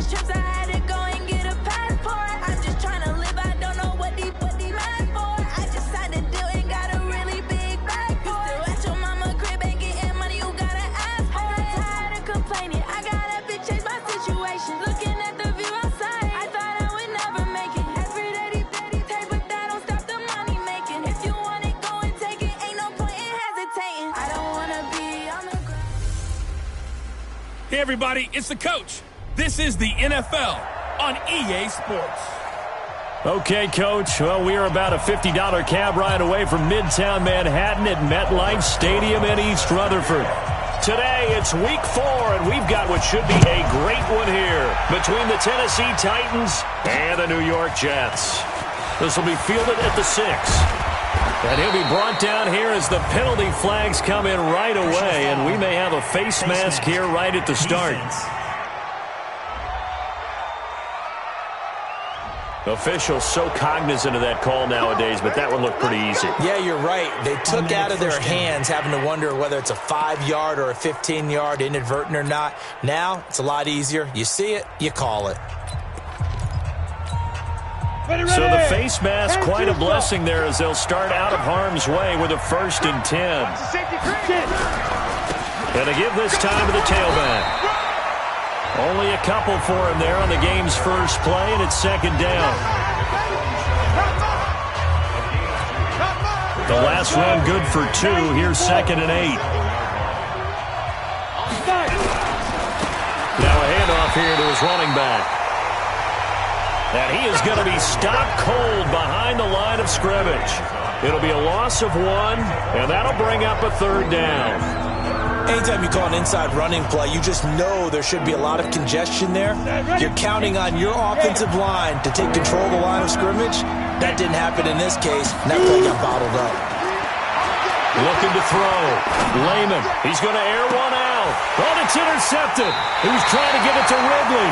these trips, I had to go and get a passport. I'm just trying to live, I don't know what these mad for. I just signed a deal and got a really big bag for it. You still at your mama crib and getting money, you gotta ask for it. I'm tired of complaining, I gotta bitch change my situation. Looking at the view outside, I thought I would never make it. Every day they take, but that don't stop the money making. If you want it, go and take it, ain't no point in hesitating. I don't wanna be on the ground. Hey everybody, it's the coach. This is the NFL on EA Sports. Okay, Coach. Well, we are about a $50 cab ride away from Midtown Manhattan at MetLife Stadium in East Rutherford. Today, it's Week 4, and we've got what should be a great one here between the Tennessee Titans and the New York Jets. This will be fielded at the 6. And he'll be brought down here as the penalty flags come in right away, and we may have a face mask here right at the start. Officials so cognizant of that call nowadays, but that one looked pretty easy. Yeah, you're right. They took out of their hands having to wonder whether it's a 5-yard or a 15-yard, inadvertent or not. Now, it's a lot easier. You see it, you call it. So the face mask, quite a blessing there as they'll start out of harm's way with a 1st and 10. And they give this time to the tailback. Only a couple for him there on the game's first play, and it's 2nd down. The last run good for 2. Here's 2nd and 8. Now a handoff here to his running back. And he is going to be stopped cold behind the line of scrimmage. It'll be a loss of 1, and that'll bring up a 3rd down. Anytime you call an inside running play, you just know there should be a lot of congestion there. You're counting on your offensive line to take control of the line of scrimmage. That didn't happen in this case, and that play got bottled up. Looking to throw. Lehman. He's going to air one out. Oh, it's intercepted. He was trying to get it to Ridley.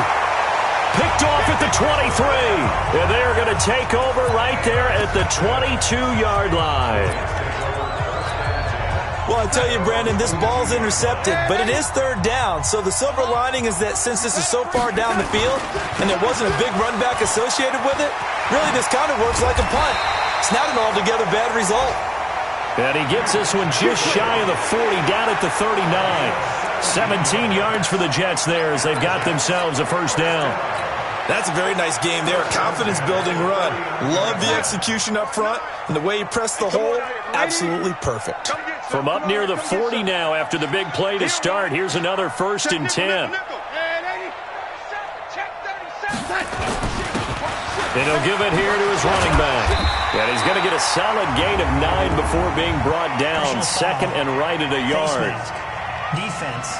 Picked off at the 23. And they're going to take over right there at the 22-yard line. Well, I tell you, Brandon, this ball's intercepted, but it is 3rd down. So the silver lining is that since this is so far down the field and there wasn't a big run back associated with it, really this kind of works like a punt. It's not an altogether bad result. And he gets this one just shy of the 40, down at the 39. 17 yards for the Jets there as they've got themselves a 1st down. That's a very nice game there. Confidence-building run. Love the execution up front, and the way he pressed the hole, absolutely perfect. From up near the 40 now after the big play to start, here's another 1st and 10. And he'll give it here to his running back. And he's going to get a solid gain of 9 before being brought down. 2nd and right at a yard. Defense.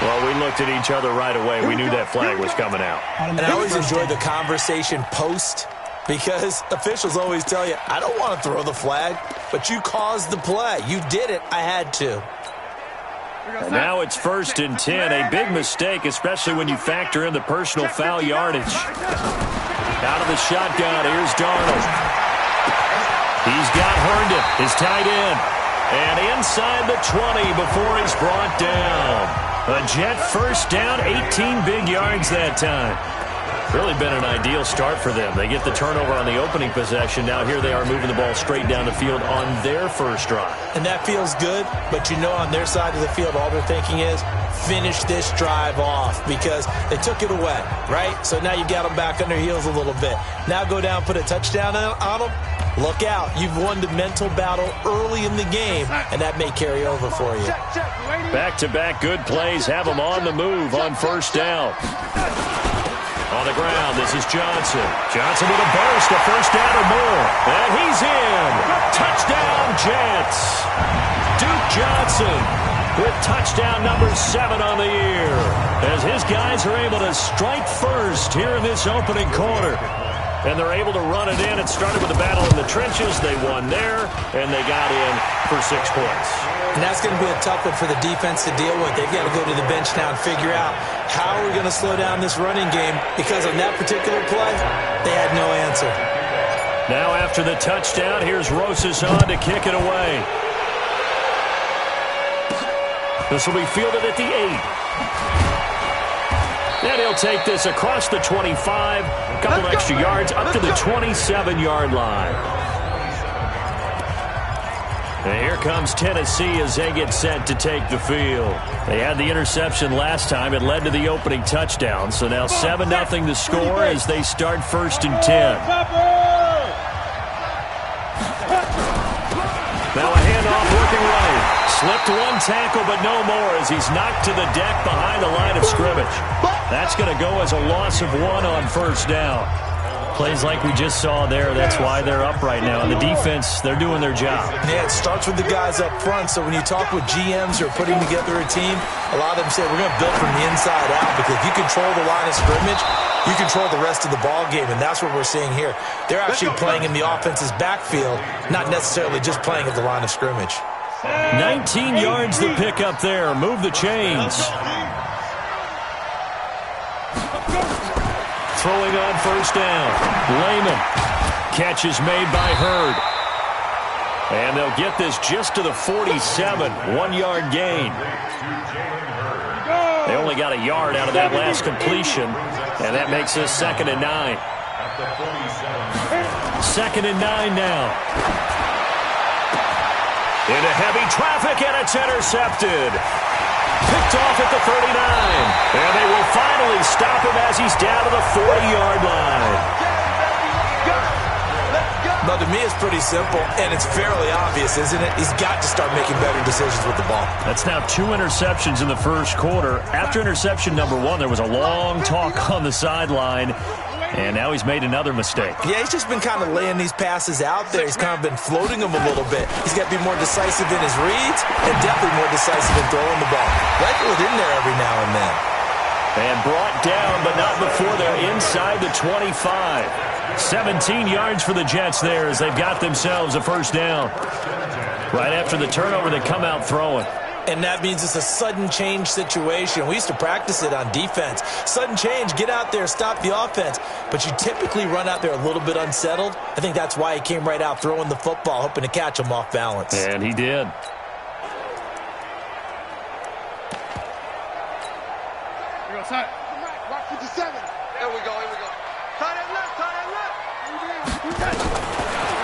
Well, we looked at each other right away. We knew that flag was coming out. And I always enjoy the conversation post because officials always tell you, I don't want to throw the flag, but you caused the play. You did it. I had to. And now it's 1st and 10. A big mistake, especially when you factor in the personal foul yardage. Out of the shotgun, here's Darnold. He's got Herndon, his tight end. And inside the 20 before he's brought down. A Jet 1st down, 18 big yards that time. Really been an ideal start for them. They get the turnover on the opening possession. Now here they are moving the ball straight down the field on their first drive. And that feels good, but you know on their side of the field all they're thinking is finish this drive off because they took it away, right? So now you got them back on their heels a little bit. Now go down, put a touchdown on them. Look out. You've won the mental battle early in the game, and that may carry over for you. Back-to-back good plays have them on the move on 1st down. On the ground, this is Johnson. Johnson with a burst, a 1st down or more. And he's in. Touchdown, Jets. Duke Johnson with touchdown number 7 on the year. As his guys are able to strike first here in this opening quarter. And they're able to run it in. It started with a battle in the trenches. They won there, and they got in for 6 points. And that's going to be a tough one for the defense to deal with. They've got to go to the bench now and figure out how are we going to slow down this running game because on that particular play, they had no answer. Now after the touchdown, here's Rosas on to kick it away. This will be fielded at the 8. And he'll take this across the 25, a couple extra yards up to the 27-yard line. And here comes Tennessee as they get set to take the field. They had the interception last time. It led to the opening touchdown. So now 7-0 the score as they start 1st and 10. Now a handoff working right. Slipped one tackle, but no more as he's knocked to the deck behind the line of scrimmage. That's going to go as a loss of 1 on 1st down. Plays like we just saw there, that's why they're up right now. And the defense, they're doing their job. Yeah, it starts with the guys up front. So when you talk with GMs who are putting together a team, a lot of them say we're going to build from the inside out, because if you control the line of scrimmage, you control the rest of the ball game, and that's what we're seeing here. They're actually playing in the offense's backfield, not necessarily just playing at the line of scrimmage. 19 yards to pick up there. Move the chains. Throwing on 1st down. Lehman. Catch is made by Hurd. And they'll get this just to the 47. 1-yard gain. They only got a yard out of that last completion. And that makes this 2nd and 9. 2nd and 9 now. Into heavy traffic, and it's intercepted. Picked off at the 39. And they will finally stop him as he's down to the 40-yard line. But to me, it's pretty simple, and it's fairly obvious, isn't it? He's got to start making better decisions with the ball. That's now 2 interceptions in the 1st quarter. After interception number 1, there was a long talk on the sideline. And now he's made another mistake. Yeah, he's just been kind of laying these passes out there. He's kind of been floating them a little bit. He's got to be more decisive in his reads and definitely more decisive in throwing the ball. Rifle it in there every now and then. And brought down, but not before they're inside the 25. 17 yards for the Jets there as they've got themselves a 1st down. Right after the turnover, they come out throwing. And that means it's a sudden change situation. We used to practice it on defense. Sudden change, get out there, stop the offense. But you typically run out there a little bit unsettled. I think that's why he came right out throwing the football, hoping to catch him off balance. And he did. Here we go, side. Rock 57. Here we go, here we go. Tight end left, tight end left.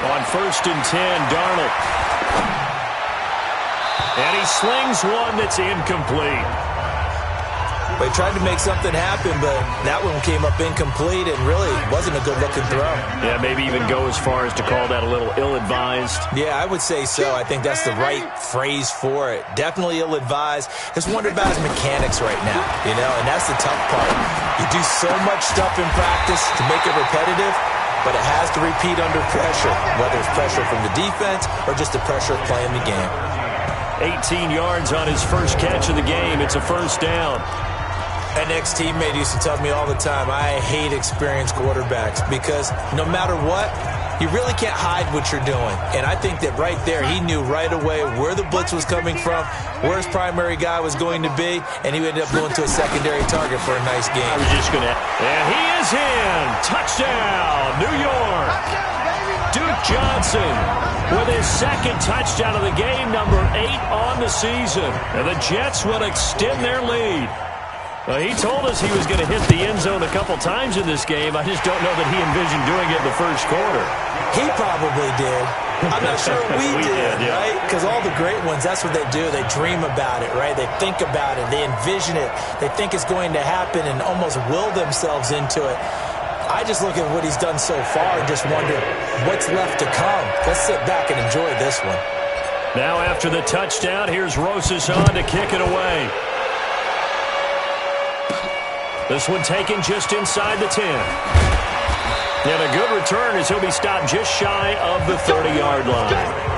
On 1st and 10, Darnold. And he slings one that's incomplete. They tried to make something happen, but that one came up incomplete and really wasn't a good-looking throw. Yeah, maybe even go as far as to call that a little ill-advised. Yeah, I would say so. I think that's the right phrase for it. Definitely ill-advised. Just wonder about his mechanics right now, and that's the tough part. You do so much stuff in practice to make it repetitive, but it has to repeat under pressure, whether it's pressure from the defense or just the pressure of playing the game. 18 yards on his first catch of the game. It's a 1st down. An ex-teammate used to tell me all the time, I hate experienced quarterbacks because no matter what, you really can't hide what you're doing. And I think that right there, he knew right away where the blitz was coming from, where his primary guy was going to be, and he ended up going to a secondary target for a nice game. I was just going to... And he is in! Touchdown, New York! Duke Johnson with his 2nd touchdown of the game, number 8 on the season. And the Jets will extend their lead. Well, he told us he was going to hit the end zone a couple times in this game. I just don't know that he envisioned doing it in the 1st quarter. He probably did. I'm not sure we did, yeah. Right? Because all the great ones, that's what they do. They dream about it, right? They think about it. They envision it. They think it's going to happen and almost will themselves into it. I just look at what he's done so far and just wonder what's left to come. Let's sit back and enjoy this one. Now after the touchdown, here's Rosas on to kick it away. This one taken just inside the 10. And a good return as he'll be stopped just shy of the 30-yard line.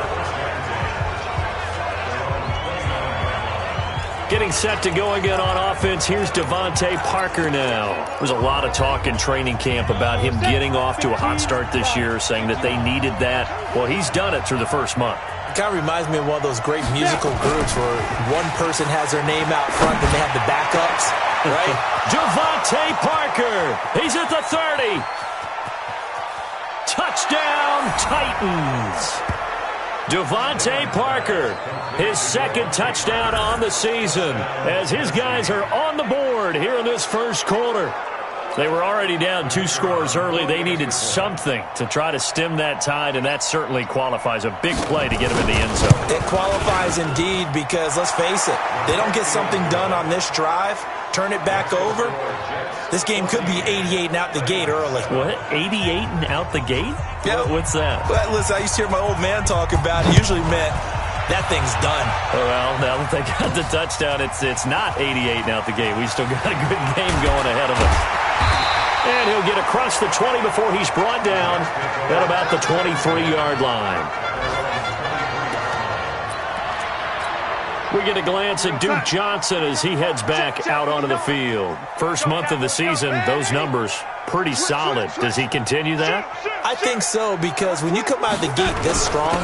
Getting set to go again on offense. Here's Devontae Parker now. There's a lot of talk in training camp about him getting off to a hot start this year, saying that they needed that. Well, he's done it through the first month. It kind of reminds me of one of those great musical groups where one person has their name out front and they have the backups, right? Devontae Parker. He's at the 30. Touchdown, Titans. Devontae Parker, his second touchdown on the season, as his guys are on the board here in this first quarter. They were already down 2 scores early. They needed something to try to stem that tide, and that certainly qualifies. A big play to get him in the end zone. It qualifies indeed because, let's face it, they don't get something done on this drive, turn it back over, this game could be 88 and out the gate early. What? 88 and out the gate? Yeah. What's that? Well, listen, I used to hear my old man talk about it. Usually meant that thing's done. Well, now that they got the touchdown, it's not 88 and out the gate. We still got a good game going ahead of us. And he'll get across the 20 before he's brought down at about the 23-yard line. We get a glance at Duke Johnson as he heads back out onto the field. First month of the season, those numbers pretty solid. Does he continue that? I think so, because when you come out of the gate this strong,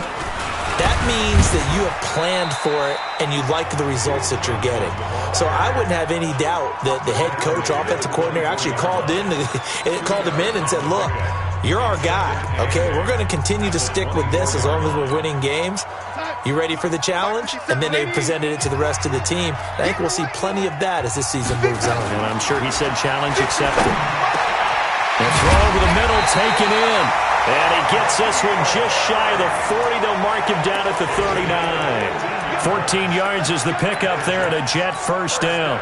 that means that you have planned for it and you like the results that you're getting. So I wouldn't have any doubt that the head coach, offensive coordinator, actually called him in and said, look, you're our guy, okay? We're going to continue to stick with this as long as we're winning games. You ready for the challenge? And then they presented it to the rest of the team. I think we'll see plenty of that as this season moves on. And I'm sure he said challenge accepted. The throw over the middle, taken in. And he gets this one just shy of the 40. They'll mark him down at the 39. 14 yards is the pickup there and a Jet first down.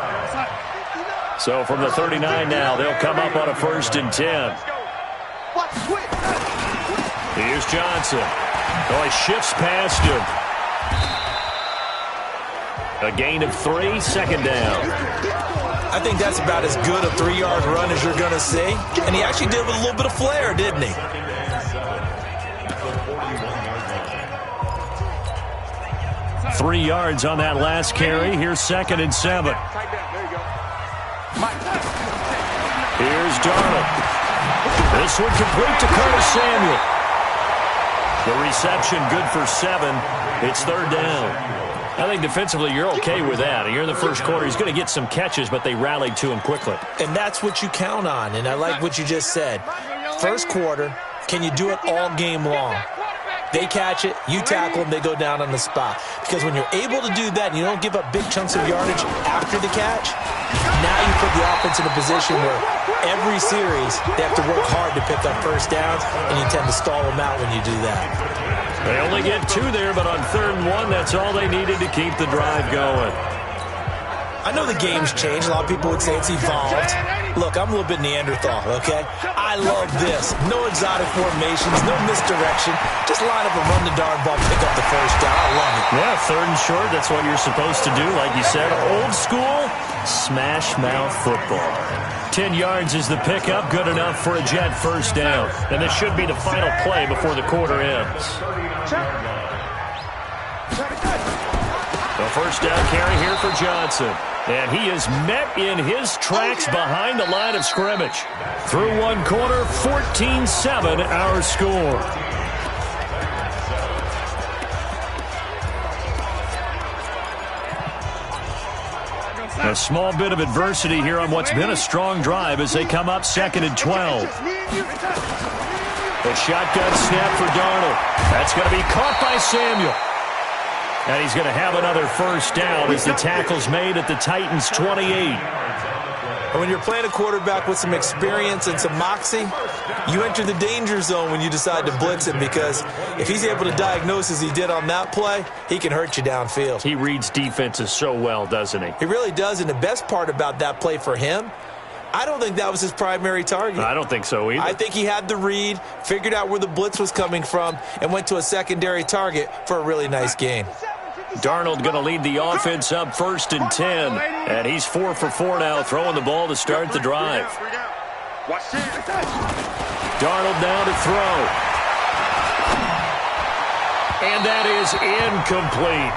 So from the 39 now, they'll come up on a 1st and 10. Here's Johnson. Oh, he shifts past him. A gain of 3, second down. I think that's about as good a 3-yard run as you're going to see. And he actually did it with a little bit of flair, didn't he? Three yards on that last carry. Here's 2nd and 7. Here's Darnold. This one complete to Curtis Samuel. The reception good for 7. It's 3rd down. I think defensively you're okay with that. You're in the first quarter. He's going to get some catches, but they rallied to him quickly. And that's what you count on, and I like what you just said. First quarter, can you do it all game long? They catch it, you tackle them, they go down on the spot. Because when you're able to do that and you don't give up big chunks of yardage after the catch, now you put the offense in a position where every series they have to work hard to pick up first downs, and you tend to stall them out when you do that. They only get 2 there, but on 3rd and 1, that's all they needed to keep the drive going. I know the game's changed. A lot of people would say it's evolved. Look, I'm a little bit Neanderthal, okay? I love this. No exotic formations, no misdirection. Just line up and run the darn ball, pick up the first down. I love it. Yeah, 3rd and short, that's what you're supposed to do. Like you said, old school, smash mouth football. 10 yards is the pickup, good enough for a Jet first down. And this should be the final play before the quarter ends. The first down carry here for Johnson. And he is met in his tracks behind the line of scrimmage. Through one quarter, 14-7 our score. A small bit of adversity here on what's been a strong drive as they come up 2nd and 12. The shotgun snap for Darnold. That's going to be caught by Samuel. And he's going to have another first down as the tackle's made at the Titans' 28. And when you're playing a quarterback with some experience and some moxie, you enter the danger zone when you decide to blitz him, because if he's able to diagnose as he did on that play, he can hurt you downfield. He reads defenses so well, doesn't he? He really does, and the best part about that play for him, I don't think that was his primary target. I don't think so either. I think he had the read, figured out where the blitz was coming from, and went to a secondary target for a really nice gain. Darnold going to lead the offense up 1st and 10. And he's 4 for 4 now, throwing the ball to start the drive. Darnold now to throw. And that is incomplete.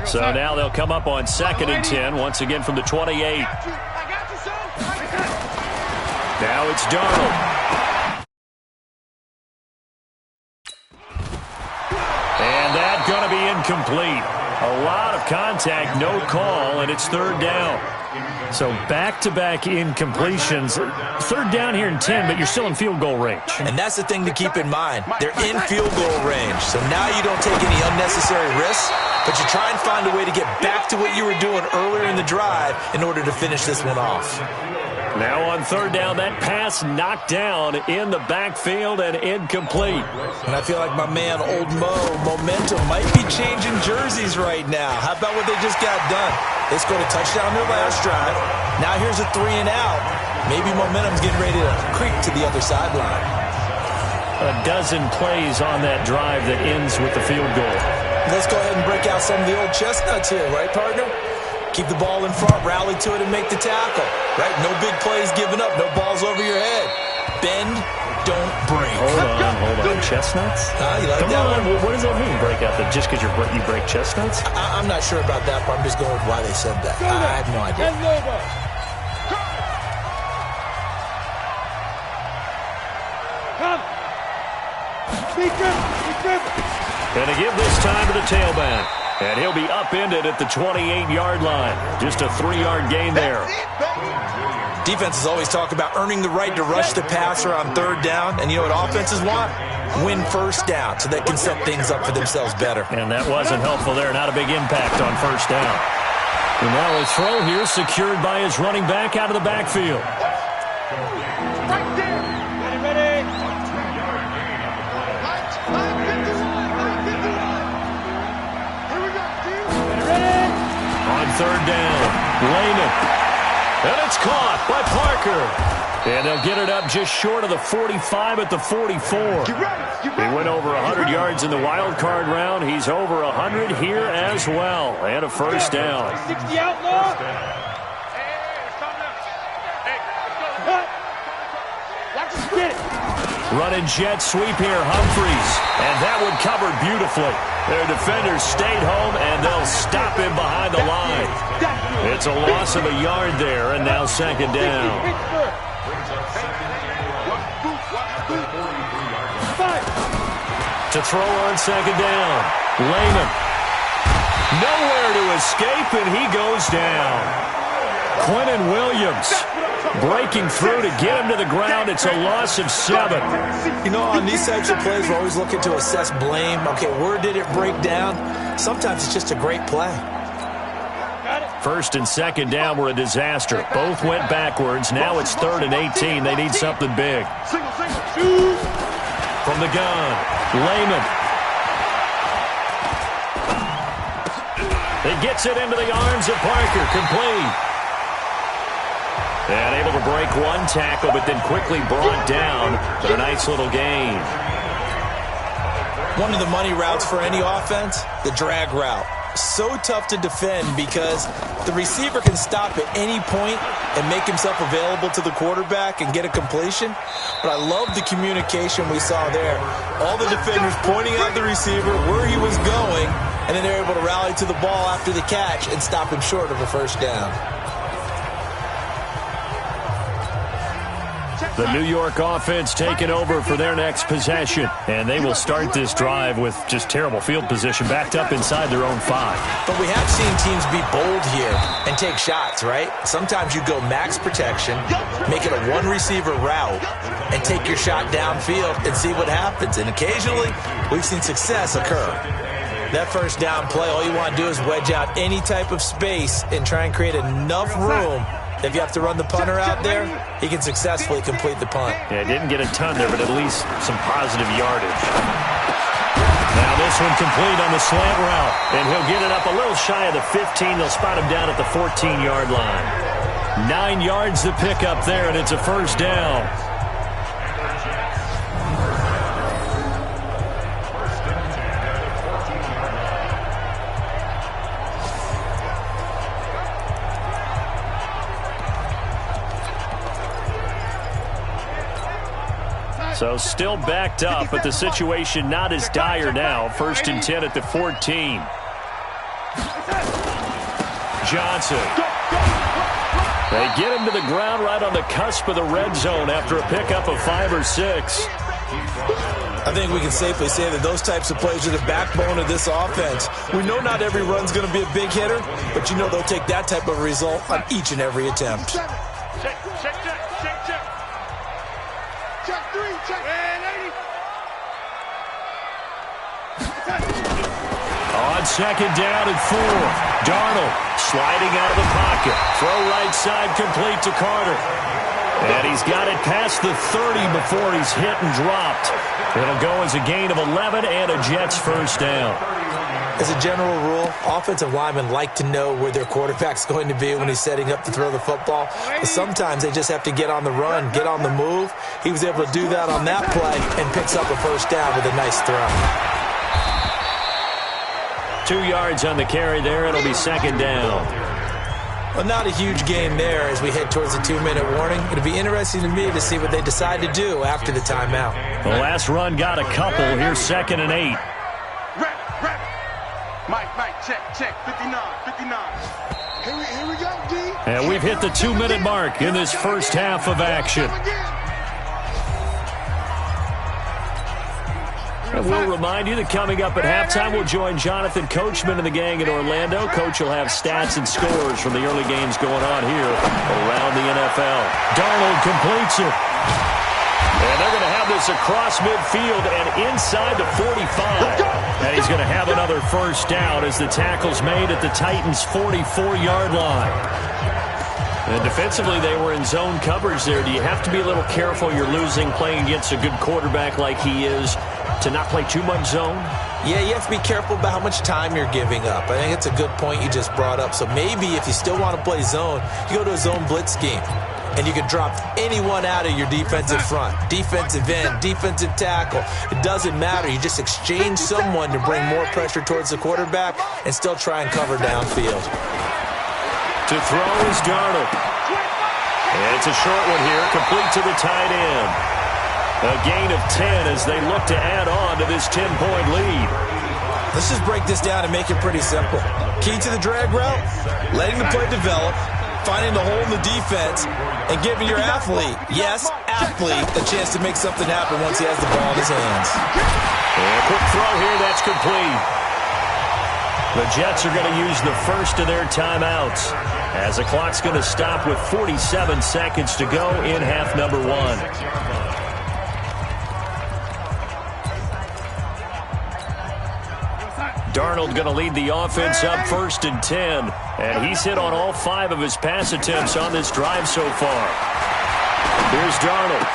So now they'll come up on 2nd and 10, once again from the 28. Now it's Darnold. And that's going to be incomplete. A lot of contact, no call, and it's third down. So back-to-back incompletions. Third down here in 10, but you're still in field goal range. And that's the thing to keep in mind. They're in field goal range. So now you don't take any unnecessary risks, but you try and find a way to get back to what you were doing earlier in the drive in order to finish this one off. Now on third down, that pass knocked down in the backfield and incomplete. And I feel like my man, Old Mo, momentum might be changing jerseys right now. How about what they just got done? They scored a touchdown their last drive. Now here's a 3 and out. Maybe momentum's getting ready to creep to the other sideline. A dozen plays on that drive that ends with the field goal. Let's go ahead and break out some of the old chestnuts here, right, partner? Keep the ball in front, rally to it, and make the tackle. Right? No big plays given up, no balls over your head. Bend, don't break. Hold on. Chestnuts? You like that one? What does that mean, break out? That just because you break chestnuts? I'm not sure about that, but I'm just going with why they said that. I have no idea. And to give this time to the tailback. And he'll be upended at the 28-yard line. Just a 3-yard gain there. Defenses always talk about earning the right to rush the passer on third down. And you know what offenses want? Win first down so they can set things up for themselves better. And that wasn't helpful there. Not a big impact on first down. And now a throw here secured by his running back out of the backfield. Right there. Ready. Here we go, dude. Ready. On third down, Lehman. And it's caught by Parker. And they'll get it up just short of the 45 at the 44. He went over 100 yards in the wild card round. He's over 100 here as well. And a first down. 60 outlaw. Running jet sweep here, Humphreys. And that one covered beautifully. Their defenders stayed home, and they'll stop him behind the line. It's a loss of a yard there, and now second down. To throw on second down, Lehman. Nowhere to escape, and he goes down. Quentin Williams breaking through to get him to the ground. It's a loss of 7. You know, on these types of plays, we're always looking to assess blame. Okay, where did it break down? Sometimes it's just a great play. First and second down were a disaster. Both went backwards. Now it's 3rd and 18. They need something big. From the gun, Lehman. It gets it into the arms of Parker. Complete. And able to break one tackle, but then quickly brought down. But a nice little gain. One of the money routes for any offense, the drag route. So tough to defend because the receiver can stop at any point and make himself available to the quarterback and get a completion. But I love the communication we saw there. All the defenders pointing out the receiver, where he was going, and then they're able to rally to the ball after the catch and stop him short of a first down. The New York offense taking over for their next possession. And they will start this drive with just terrible field position, backed up inside their own 5. But we have seen teams be bold here and take shots, right? Sometimes you go max protection, make it a one-receiver route, and take your shot downfield and see what happens. And occasionally, we've seen success occur. That first down play, all you want to do is wedge out any type of space and try and create enough room. If you have to run the punter out there, he can successfully complete the punt. Yeah, didn't get a ton there, but at least some positive yardage. Now this one complete on the slant route, and he'll get it up a little shy of the 15. They'll spot him down at the 14-yard line. 9 yards to pick up there, and it's a first down. So still backed up, but the situation not as dire now. 1st and 10 at the 14. Johnson. They get him to the ground right on the cusp of the red zone after a pickup of 5 or 6. I think we can safely say that those types of plays are the backbone of this offense. We know not every run's going to be a big hitter, but you know they'll take that type of result on each and every attempt. Check 3, check. On second down and 4, Darnold sliding out of the pocket. Throw right side complete to Carter. And he's got it past the 30 before he's hit and dropped. It'll go as a gain of 11 and a Jets first down. As a general rule, offensive linemen like to know where their quarterback's going to be when he's setting up to throw the football. But sometimes they just have to get on the run, get on the move. He was able to do that on that play and picks up a first down with a nice throw. 2 yards on the carry there. It'll be second down. Well, not a huge gain there as we head towards the 2-minute warning. It'll be interesting to me to see what they decide to do after the timeout. The last run got a couple. Here's 2nd and 8. Rep. Mike, check. 59. Here we go, D. And we've hit the 2-minute mark in this first half of action. And we'll remind you that coming up at halftime, we'll join Jonathan Coachman and the gang in Orlando. Coach will have stats and scores from the early games going on here around the NFL. Darnold completes it. And they're going to have this across midfield and inside the 45. And he's going to have another first down as the tackle's made at the Titans' 44-yard line. And defensively, they were in zone coverage there. Do you have to be a little careful? You're losing playing against a good quarterback like he is to not play too much zone? Yeah, you have to be careful about how much time you're giving up. I think it's a good point you just brought up. So maybe if you still want to play zone, you go to a zone blitz scheme. And you can drop anyone out of your defensive front. Defensive end, defensive tackle. It doesn't matter. You just exchange someone to bring more pressure towards the quarterback and still try and cover downfield. To throw is Darnold. And it's a short one here, complete to the tight end. A gain of 10 as they look to add on to this 10-point lead. Let's just break this down and make it pretty simple. Key to the drag route, letting the play develop, finding the hole in the defense, and giving your athlete, yes, athlete, a chance to make something happen once he has the ball in his hands. And a quick throw here, that's complete. The Jets are going to use the first of their timeouts as the clock's going to stop with 47 seconds to go in half number 1. Darnold going to lead the offense up 1st and 10. And he's hit on all 5 of his pass attempts on this drive so far. Here's Darnold.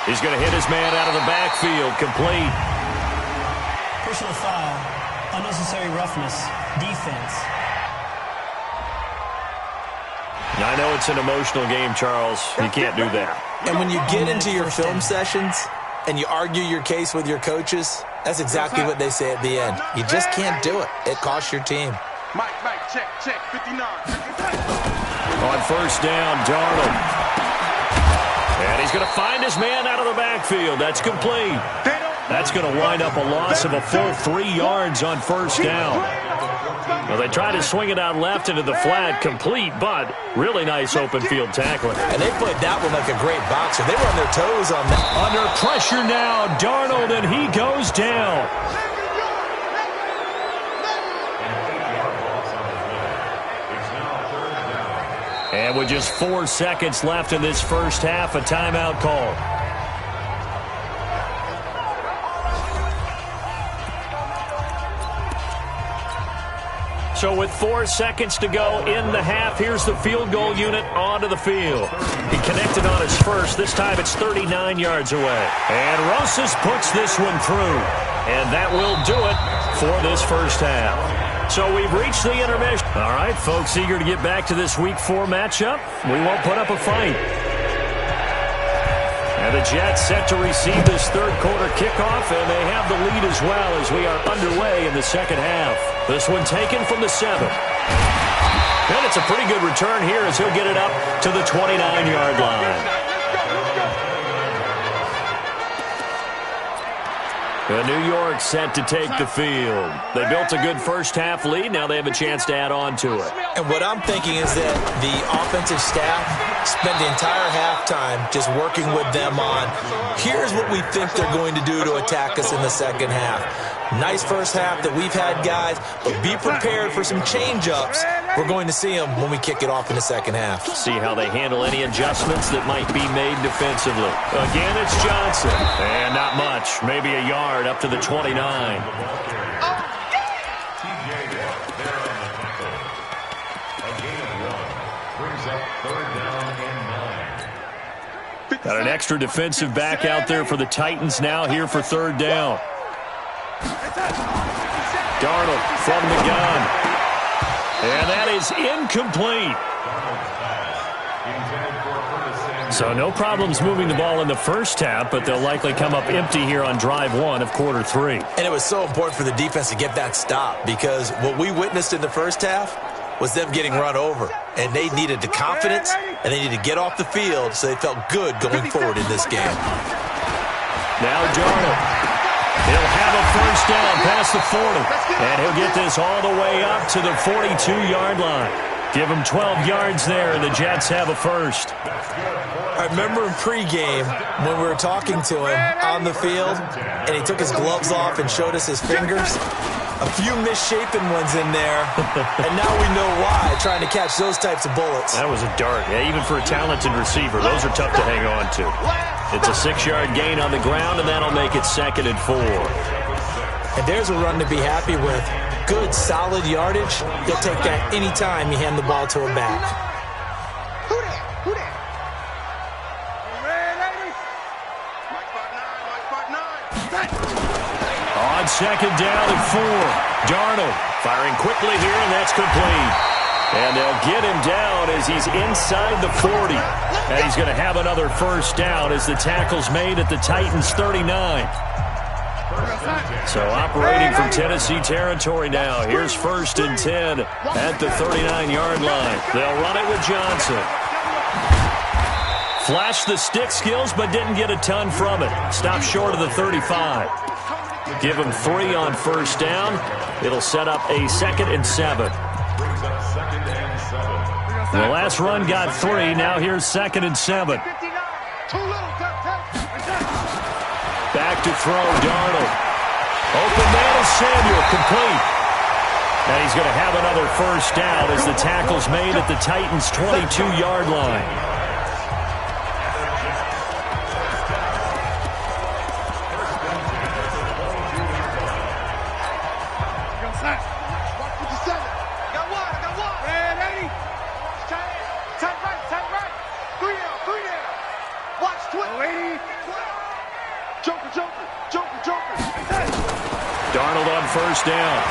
He's going to hit his man out of the backfield, complete. Personal foul, unnecessary roughness, defense. I know it's an emotional game, Charles. You can't do that. And when you get into your film sessions and you argue your case with your coaches, that's exactly what they say at the end. You just can't do it. It costs your team. Mike, check. 59. On first down, Darnold. And he's going to find his man out of the backfield. That's complete. That's going to wind up a loss of a full 3 yards on first down. Well, they try to swing it out left into the flat, complete, but really nice open field tackling. And they played that one like a great boxer. They were on their toes on that. Under pressure now, Darnold, and he goes down. And with just 4 seconds left in this first half, a timeout call. So with 4 seconds to go in the half, here's the field goal unit onto the field. He connected on his first. This time it's 39 yards away. And Rosas puts this one through. And that will do it for this first half. So we've reached the intermission. All right, folks, eager to get back to this Week 4 matchup. We won't put up a fight. And the Jets set to receive this third quarter kickoff, and they have the lead as well as we are underway in the second half. This one taken from the 7. And it's a pretty good return here as he'll get it up to the 29-yard line. New York set to take the field. They built a good first-half lead. Now they have a chance to add on to it. And what I'm thinking is that the offensive staff spent the entire halftime just working with them on, here's what we think they're going to do to attack us in the second half. Nice first half that we've had, guys, but be prepared for some change-ups. We're going to see them when we kick it off in the second half. See how they handle any adjustments that might be made defensively. Again, it's Johnson. And not much. Maybe a yard up to the 29. Got an extra defensive back out there for the Titans now here for third down. Darnold from the gun. And that is incomplete. So no problems moving the ball in the first half, but they'll likely come up empty here on drive one of quarter three. And it was so important for the defense to get that stop because what we witnessed in the first half was them getting run over. And they needed the confidence, and they needed to get off the field so they felt good going forward in this game. Now Darnold. He'll have a first down past the 40. And he'll get this all the way up to the 42-yard line. Give him 12 yards there, and the Jets have a first. I remember in pregame when we were talking to him on the field, and he took his gloves off and showed us his fingers. A few misshapen ones in there, and now we know why, trying to catch those types of bullets. That was a dart. Yeah, even for a talented receiver, those are tough to hang on to. It's a 6-yard gain on the ground, and that'll make it 2nd and 4. And there's a run to be happy with. Good, solid yardage. You'll take that any time you hand the ball to a back. Who that? Red 80. Mike 5'9", On second down and 4. Darnold firing quickly here, and that's complete. And they'll get him down as he's inside the 40. And he's going to have another first down as the tackle's made at the Titans' 39. So operating from Tennessee territory now. Here's 1st and 10 at the 39-yard line. They'll run it with Johnson. Flashed the stick skills, but didn't get a ton from it. Stopped short of the 35. Give him 3 on first down. It'll set up a 2nd and 7. The last run got 3. Now here's 2nd and 7. Back to throw, Darnold. Open man is Samuel, complete. And he's going to have another first down as the tackle's made at the Titans' 22-yard line. Darnold on first down.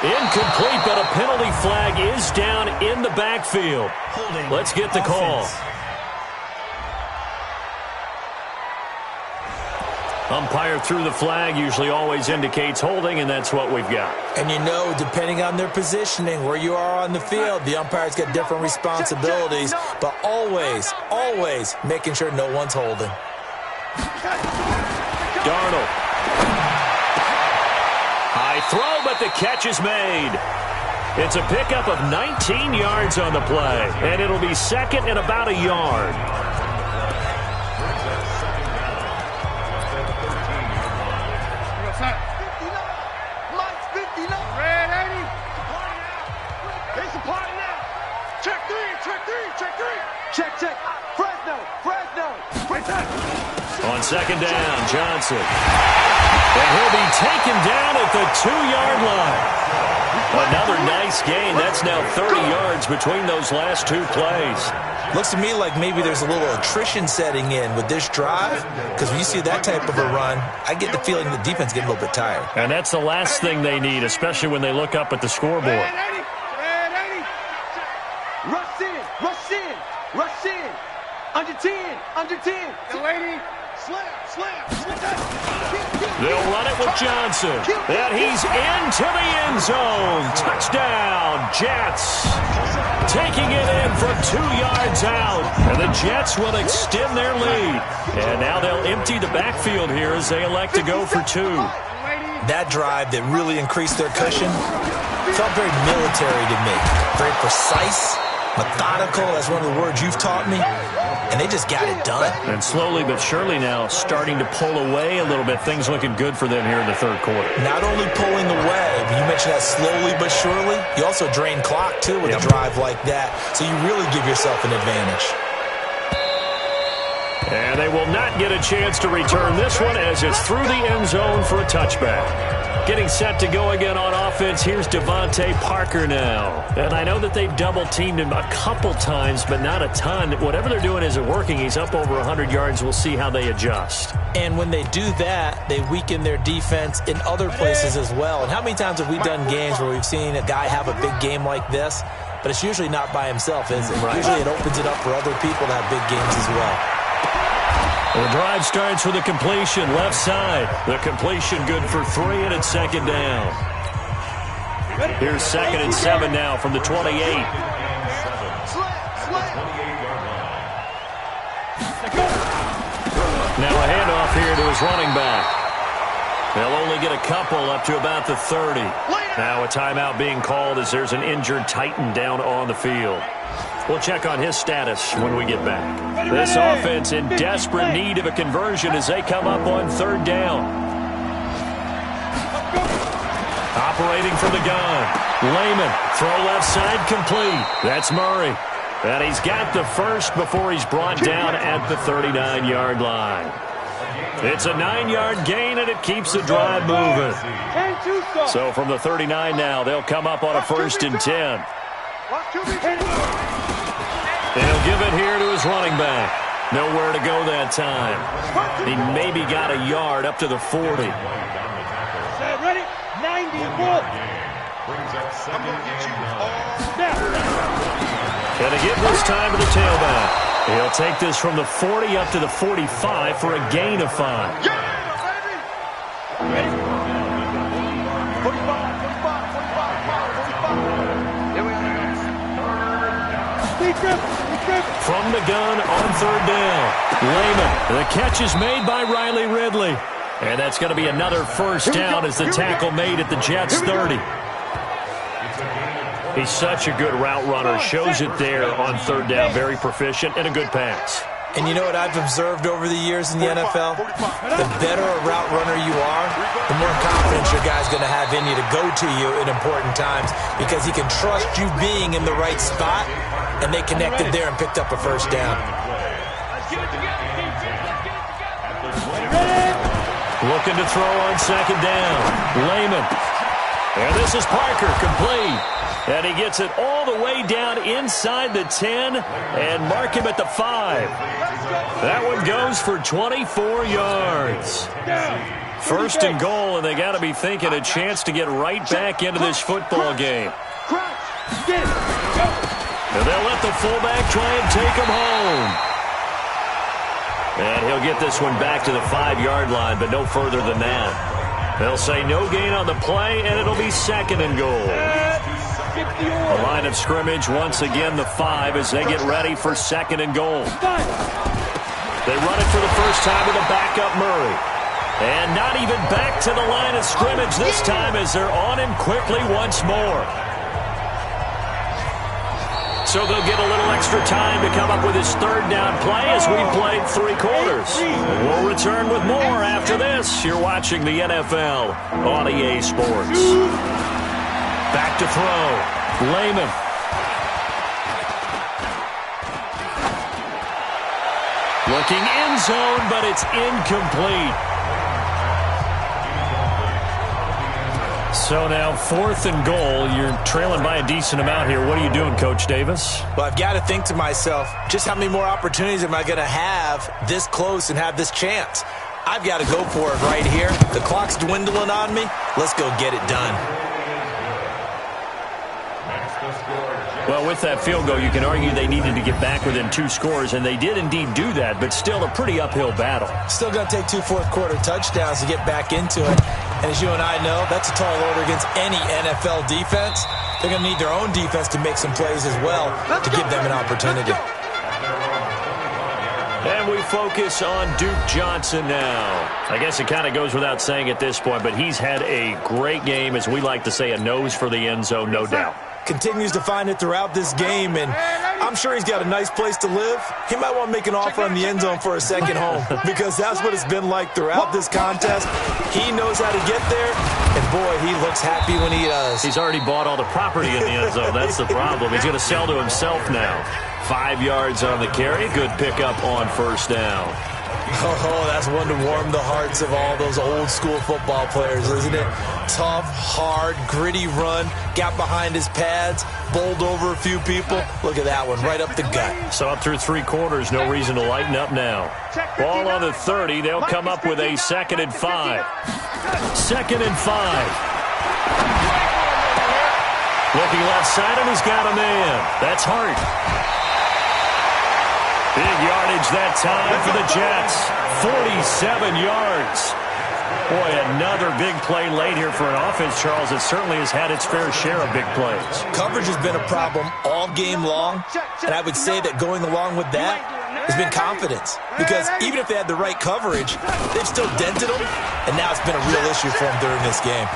Incomplete, but a penalty flag is down in the backfield. Let's get the call. Umpire threw the flag, usually always indicates holding, and that's what we've got. And you know, depending on their positioning, where you are on the field, the umpire's got different responsibilities, but always, always making sure no one's holding. Darnold. High throw, but the catch is made. It's a pickup of 19 yards on the play, and it'll be 2nd and about a yard. Red 80. It's a party now. Check 3. Check. Fresno. On second down, Johnson. And he'll be taken down at the 2-yard line. Another nice gain. That's now 30 yards between those last 2 plays. Looks to me like maybe there's a little attrition setting in with this drive, because when you see that type of a run, I get the feeling the defense getting a little bit tired. And that's the last thing they need, especially when they look up at the scoreboard. Red 80. Rush in. Under 10. The lady. Slam. They'll run it with Johnson. And he's into the end zone. Touchdown, Jets. Taking it in from 2 yards out. And the Jets will extend their lead. And now they'll empty the backfield here as they elect to go for 2. That drive that really increased their cushion felt very military to me. Very precise, methodical. That's one of the words you've taught me. And they just got it done. And slowly but surely now starting to pull away a little bit. Things looking good for them here in the third quarter. Not only pulling away, but you mentioned that slowly but surely. You also drain clock, too, with a drive like that. So you really give yourself an advantage. And they will not get a chance to return this one as it's through the end zone for a touchback. Getting set to go again on offense. Here's Devontae Parker now. And I know that they've double-teamed him a couple times, but not a ton. Whatever they're doing isn't working. He's up over 100 yards. We'll see how they adjust. And when they do that, they weaken their defense in other places as well. And how many times have we done games where we've seen a guy have a big game like this, but it's usually not by himself, is it? Right. Usually it opens it up for other people to have big games as well. The drive starts with a completion, left side. The completion good for 3, and it's second down. Here's 2nd and 7 now from the 28. Now a handoff here to his running back. They'll only get a couple up to about the 30. Now a timeout being called as there's an injured Titan down on the field. We'll check on his status when we get back. This offense in desperate need of a conversion as they come up on 3rd down. Operating from the gun. Lehman, throw left side complete. That's Murray. And he's got the first before he's brought down at the 39-yard line. It's a 9-yard gain, and it keeps the drive moving. So from the 39 now, they'll come up on a 1st and 10. They'll give it here to his running back. Nowhere to go that time. He maybe got a yard up to the 40. Ready? 94. Can he give this time to the tailback? He'll take this from the 40 up to the 45 for a gain of 5. Yeah, baby. Ready? 45. Here we go. From the gun on 3rd down. Lehman. The catch is made by Riley Ridley. And that's going to be another first down as the tackle made at the Jets' 30. He's such a good route runner. Shows it there on 3rd down. Very proficient and a good pass. And you know what I've observed over the years in the NFL? The better a route runner you are, the more confidence your guy's going to have in you to go to you in important times because he can trust you being in the right spot, and they connected there and picked up a first down. Looking to throw on 2nd down. Lehman. And this is Parker, complete. And he gets it all the way down inside the 10 and mark him at the 5. That one goes for 24 yards. 1st and goal, and they got to be thinking a chance to get right back into this football game. And they'll let the fullback try and take him home. And he'll get this one back to the 5-yard line, but no further than that. They'll say no gain on the play, and it'll be 2nd and goal. A line of scrimmage, once again the 5 as they get ready for 2nd and goal. They run it for the first time with a backup Murray. And not even back to the line of scrimmage this time as they're on him quickly once more. So they'll get a little extra time to come up with his 3rd down play as we played 3 quarters. We'll return with more after this. You're watching the NFL on EA Sports. Back to throw. Lehman. Looking end zone, but it's incomplete. So now 4th and goal. You're trailing by a decent amount here. What are you doing, Coach Davis? Well, I've got to think to myself, just how many more opportunities am I going to have this close and have this chance? I've got to go for it right here. The clock's dwindling on me. Let's go get it done. Well, with that field goal, you can argue they needed to get back within 2 scores, and they did indeed do that, but still a pretty uphill battle. Still going to take 2 fourth-quarter touchdowns to get back into it. And as you and I know, that's a tall order against any NFL defense. They're going to need their own defense to make some plays as well to give them an opportunity. And we focus on Duke Johnson now. I guess it kind of goes without saying at this point, but he's had a great game, as we like to say, a nose for the end zone, no doubt. Continues to find it throughout this game, and I'm sure he's got a nice place to live. He might want to make an offer on the end zone for a second home, because that's what it's been like throughout this contest. He knows how to get there, and boy, he looks happy when he does. He's already bought all the property in the end zone. That's the problem. He's going to sell to himself now. 5 yards on the carry. Good pickup on first down. Oh, that's one to warm the hearts of all those old-school football players, isn't it? Tough, hard, gritty run, got behind his pads, bowled over a few people. Look at that one, right up the gut. So up through 3 quarters, no reason to lighten up now. Ball on the 30. They'll come up with a 2nd and 5. 2nd and 5. Looking left side, and he's got a man. That's Hart. Big yardage that time for the Jets. 47 yards. Boy, another big play late here for an offense, Charles. It certainly has had its fair share of big plays. Coverage has been a problem all game long, and I would say that going along with that has been confidence. Because even if they had the right coverage, they've still dented them, and now it's been a real issue for them during this game.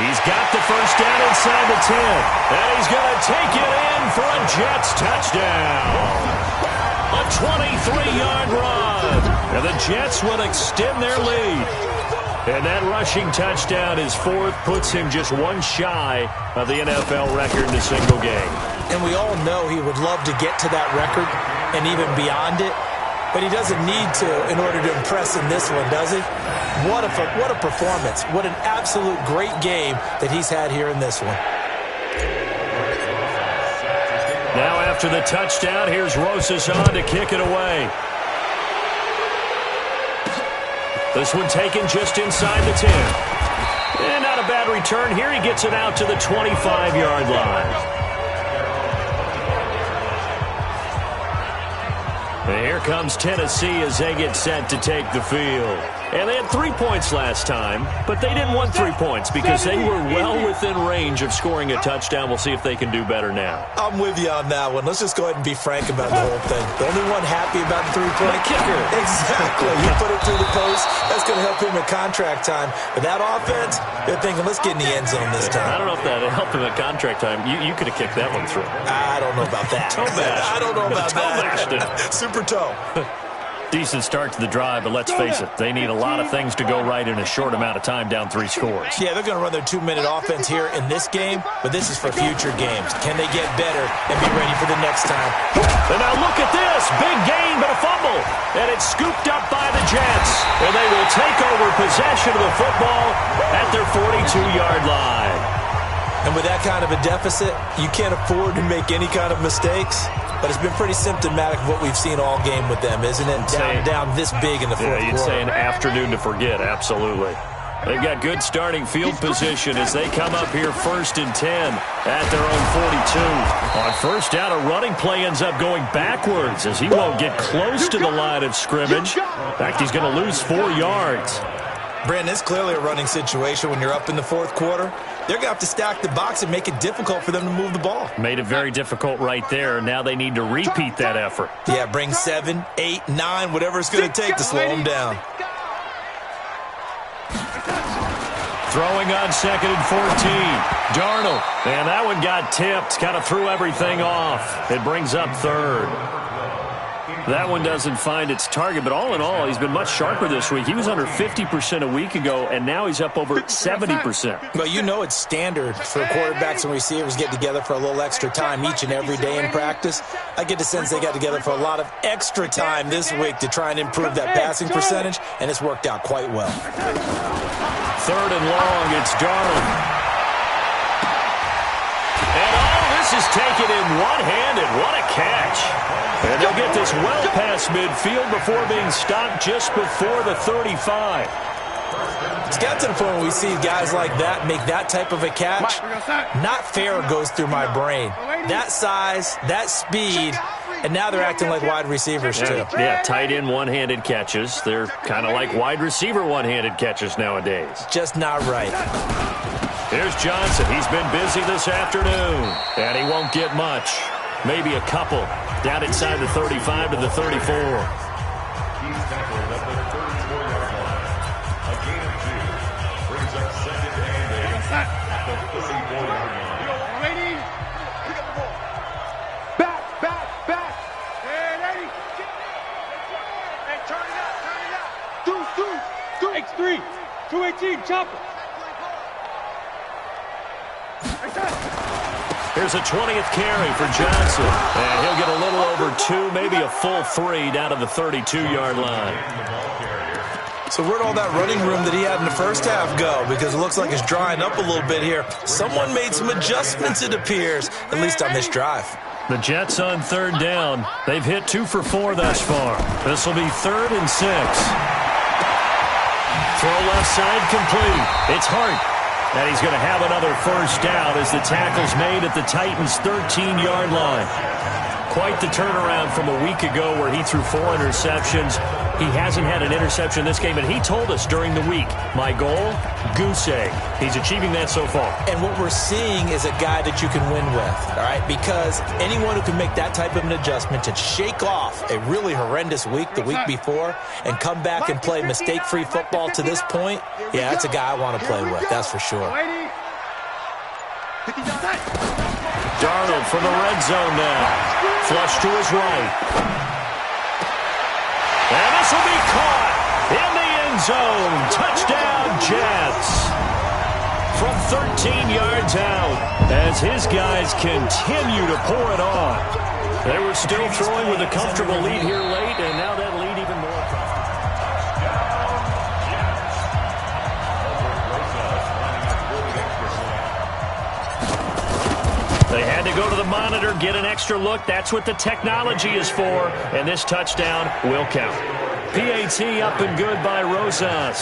He's got the first down inside the 10, and he's going to take it in for a Jets touchdown. A 23-yard run, and the Jets will extend their lead. And that rushing touchdown is 4th, puts him just 1 shy of the NFL record in a single game. And we all know he would love to get to that record and even beyond it, but he doesn't need to in order to impress in this one, does he? What a performance. What an absolute great game that he's had here in this one. Now after the touchdown, here's Rosas on to kick it away. This one taken just inside the 10. And not a bad return here. He gets it out to the 25-yard line. And here comes Tennessee as they get set to take the field. And they had 3 points last time, but they didn't want 3 points because they were well within range of scoring a touchdown. We'll see if they can do better now. I'm with you on that one. Let's just go ahead and be frank about the whole thing. The only one happy about the 3-point kicker. Exactly. You put it through the post. That's going to help him at contract time. But that offense, they're thinking, let's get in the end zone this time. I don't know if that helped him at contract time. You could have kicked that one through. I don't know about that. I don't know about that. Super toe. Decent start to the drive, but let's face it, they need a lot of things to go right in a short amount of time, down 3 scores. Yeah, they're going to run their 2-minute offense here in this game, but this is for future games. Can they get better and be ready for the next time? And now look at this. Big gain, but a fumble. And it's scooped up by the Jets. And they will take over possession of the football at their 42-yard line. And with that kind of a deficit, you can't afford to make any kind of mistakes. But it's been pretty symptomatic of what we've seen all game with them, isn't it? Down this big in the fourth quarter. You'd say an afternoon to forget, absolutely. They've got good starting field position as they come up here 1st and 10 at their own 42. On first down, a running play ends up going backwards as he won't get close to the line of scrimmage. In fact, he's going to lose 4 yards. Brandon, it's clearly a running situation when you're up in the fourth quarter. They're going to have to stack the box and make it difficult for them to move the ball. Made it very difficult right there. Now they need to repeat that effort. Yeah, bring 7, 8, 9, whatever it's going to take to slow them down. Throwing on 2nd and 14. Darnold. And that one got tipped. Kind of threw everything off. It brings up 3rd. That one doesn't find its target, but all in all, he's been much sharper this week. He was under 50% a week ago, and now he's up over 70%. Well, you know it's standard for quarterbacks and receivers get together for a little extra time each and every day in practice. I get the sense they got together for a lot of extra time this week to try and improve that passing percentage, and it's worked out quite well. 3rd and long, it's Darnold. And all this is taken in one-handed. What a catch. And they'll get this well past midfield before being stopped just before the 35. It's got to the point where we see guys like that make that type of a catch. Not fair goes through my brain. That size, that speed, and now they're acting like wide receivers too. Yeah, tight end one-handed catches. They're kind of like wide receiver one-handed catches nowadays. Just not right. Here's Johnson. He's been busy this afternoon, and he won't get much. Maybe a couple down inside the 35 to the 34. Back. Hey, lady. Hey, turn it up. Two. X3. 218, chopper. Here's a 20th carry for Johnson. And he'll get a little over 2, maybe a full 3 down to the 32-yard line. So where'd all that running room that he had in the first half go? Because it looks like it's drying up a little bit here. Someone made some adjustments, it appears, at least on this drive. The Jets on third down. They've hit 2 for 4 thus far. This will be 3rd and 6. Throw left side complete. It's Hart. And he's going to have another first down as the tackle's made at the Titans' 13-yard line. Quite the turnaround from a week ago where he threw 4 interceptions. He hasn't had an interception this game, and he told us during the week, my goal, goose egg. He's achieving that so far. And what we're seeing is a guy that you can win with, all right? Because anyone who can make that type of an adjustment to shake off a really horrendous week the week before and come back and play mistake-free football to this point, yeah, that's a guy I want to play with, that's for sure. Darnold from the red zone now. Flush to his right. And this will be caught in the end zone. Touchdown, Jets. From 13 yards out as his guys continue to pour it on. They were still throwing with a comfortable lead here late, and now that lead even more comfortable. They had to go to the monitor, get an extra look. That's what the technology is for. And this touchdown will count. PAT up and good by Rosas.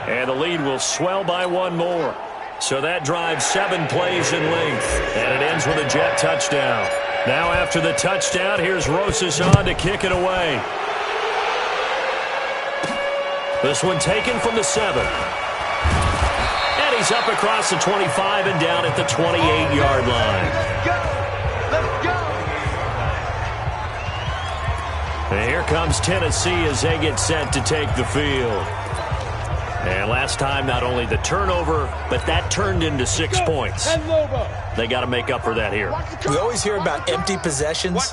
And the lead will swell by 1 more. So that drives 7 plays in length. And it ends with a Jet touchdown. Now after the touchdown, here's Rosas on to kick it away. This one taken from the 7. He's up across the 25 and down at the 28-yard line. Let's go. And here comes Tennessee as they get set to take the field. And last time, not only the turnover, but that turned into 6 points. They got to make up for that here. We always hear about empty possessions,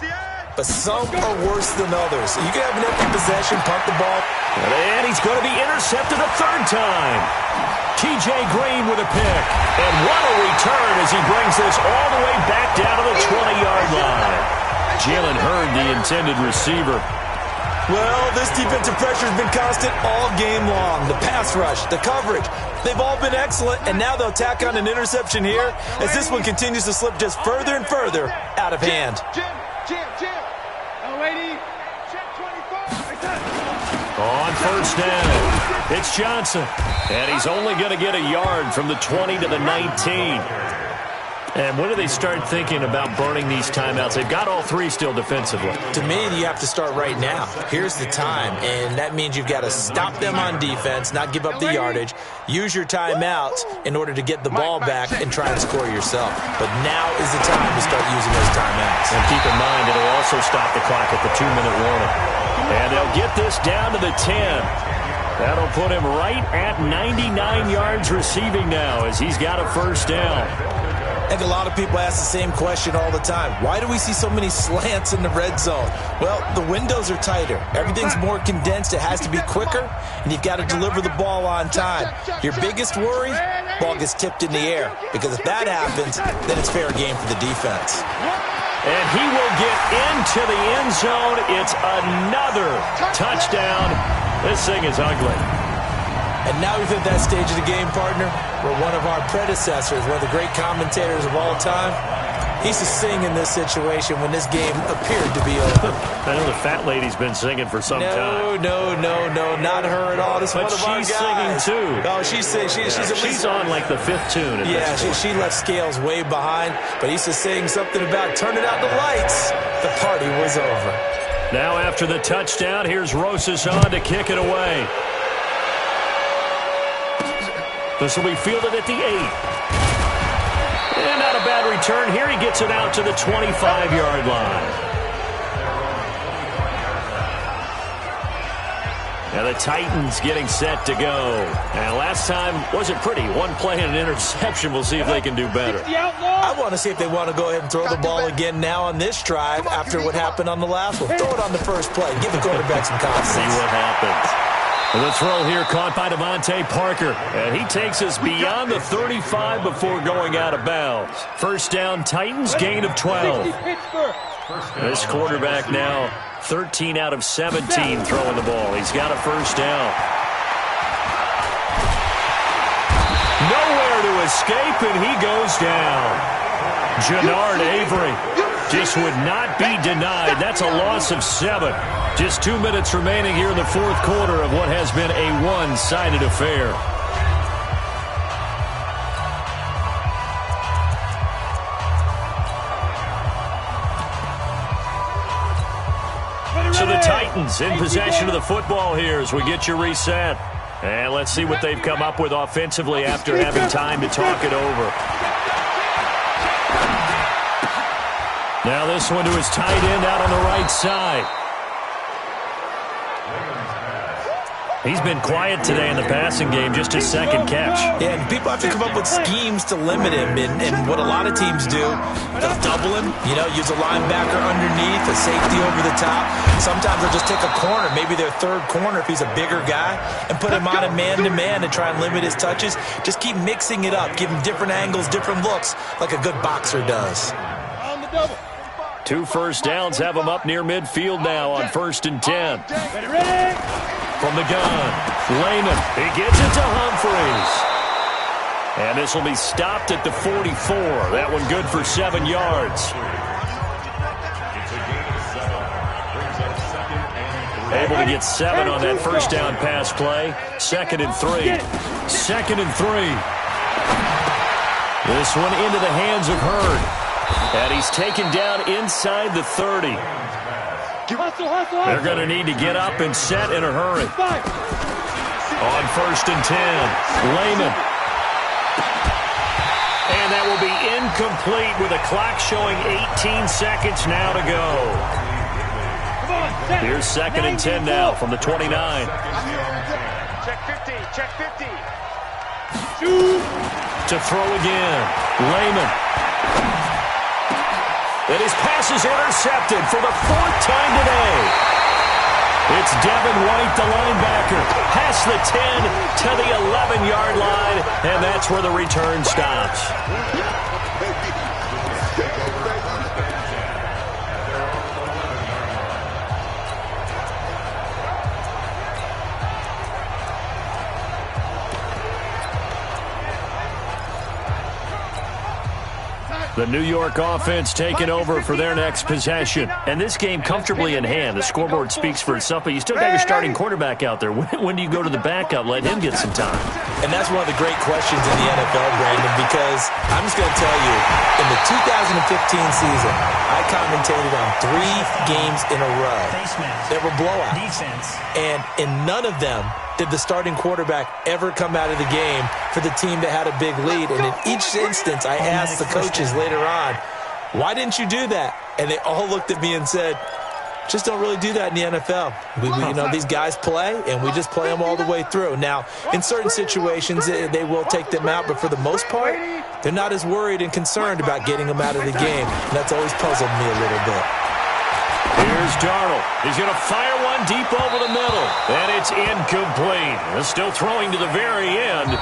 but some are worse than others. You can have an empty possession, punt the ball. And he's going to be intercepted a 3rd time. T.J. Green with a pick. And what a return as he brings this all the way back down to the 20-yard line. Jalen Hurd, the intended receiver. Well, this defensive pressure has been constant all game long. The pass rush, the coverage, they've all been excellent, and now they'll tack on an interception here as this one continues to slip just further and further out of hand. On first down, it's Johnson. And he's only going to get a yard from the 20 to the 19. And when do they start thinking about burning these timeouts? They've got all 3 still defensively. To me, you have to start right now. Here's the time, and that means you've got to stop them on defense, not give up the yardage, use your timeouts in order to get the ball back and try and score yourself. But now is the time to start using those timeouts. And keep in mind, it'll also stop the clock at the 2-minute warning. And they'll get this down to the 10. That'll put him right at 99 yards receiving now as he's got a first down. I think a lot of people ask the same question all the time. Why do we see so many slants in the red zone? Well, the windows are tighter. Everything's more condensed. It has to be quicker, and you've got to deliver the ball on time. Your biggest worry, ball gets tipped in the air, because if that happens, then it's fair game for the defense. And he will get into the end zone. It's another touchdown. This thing is ugly. And now we've hit that stage of the game, partner, where one of our predecessors, one of the great commentators of all time, He used to sing in this situation when this game appeared to be over. I know the fat lady's been singing for some time. No, not her at all. This but one of our she's guys. singing, too. Oh, she's singing. She's on like the 5th tune. Yeah, she left Scales way behind, but he used to sing something about turning out the lights. The party was over. Now after the touchdown, here's Rosas on to kick it away. This will be fielded at the 8. And not a bad return here. He gets it out to the 25-yard line. Now the Titans getting set to go. And last time wasn't pretty. One play and an interception. We'll see if they can do better. I want to see if they want to go ahead and throw the ball again now on this drive after what happened on the last one. Throw it on the first play. Give the quarterback some confidence. See what happens. The throw here caught by Devontae Parker. And he takes us beyond the 35 before going out of bounds. First down, Titans, gain of 12. This quarterback now 13 out of 17 throwing the ball. He's got a first down. Nowhere to escape, and he goes down. Jannard Avery just would not be denied. That's a loss of 7. Just 2 minutes remaining here in the fourth quarter of what has been a one-sided affair. So the Titans in possession of the football here as we get you reset. And let's see what they've come up with offensively after having time to talk it over. Now this one to his tight end out on the right side. He's been quiet today in the passing game, just his second catch. Yeah, and people have to come up with schemes to limit him. And what a lot of teams do, they'll double him, use a linebacker underneath, a safety over the top. Sometimes they'll just take a corner, maybe their third corner if he's a bigger guy, and put him on a man-to-man and try and limit his touches. Just keep mixing it up, give him different angles, different looks, like a good boxer does. 2 first downs have him up near midfield now on 1st and 10. From the gun, Lehman, he gets it to Humphreys. And this will be stopped at the 44. That one good for 7 yards. Able to get 7 on that first down pass play. 2nd and 3. 2nd and 3. This one into the hands of Hurd. And he's taken down inside the 30. They're going to need to get up and set in a hurry. On 1st and 10, Lehman. And that will be incomplete with a clock showing 18 seconds now to go. Here's 2nd and 10 now from the 29. Check 50, check 50. To throw again, Lehman. And his pass is intercepted for the 4th time today. It's Devin White, the linebacker, past the 10 to the 11-yard line, and that's where the return stops. The New York offense taking over for their next possession. And this game comfortably in hand. The scoreboard speaks for itself, but you still got your starting quarterback out there. When do you go to the backup, let him get some time? And that's one of the great questions in the NFL, Brandon, because I'm just going to tell you, in the 2015 season, I commentated on 3 games in a row. There were blowouts. Defense. And in none of them did the starting quarterback ever come out of the game for the team that had a big lead. And in each instance, I asked the coaches later on, why didn't you do that? And they all looked at me and said, just don't really do that in the NFL. These guys play, and we just play them all the way through. Now, in certain situations, they will take them out, but for the most part, they're not as worried and concerned about getting them out of the game. And that's always puzzled me a little bit. Here's Darnold. He's going to fire one deep over the middle. And it's incomplete. Still throwing to the very end.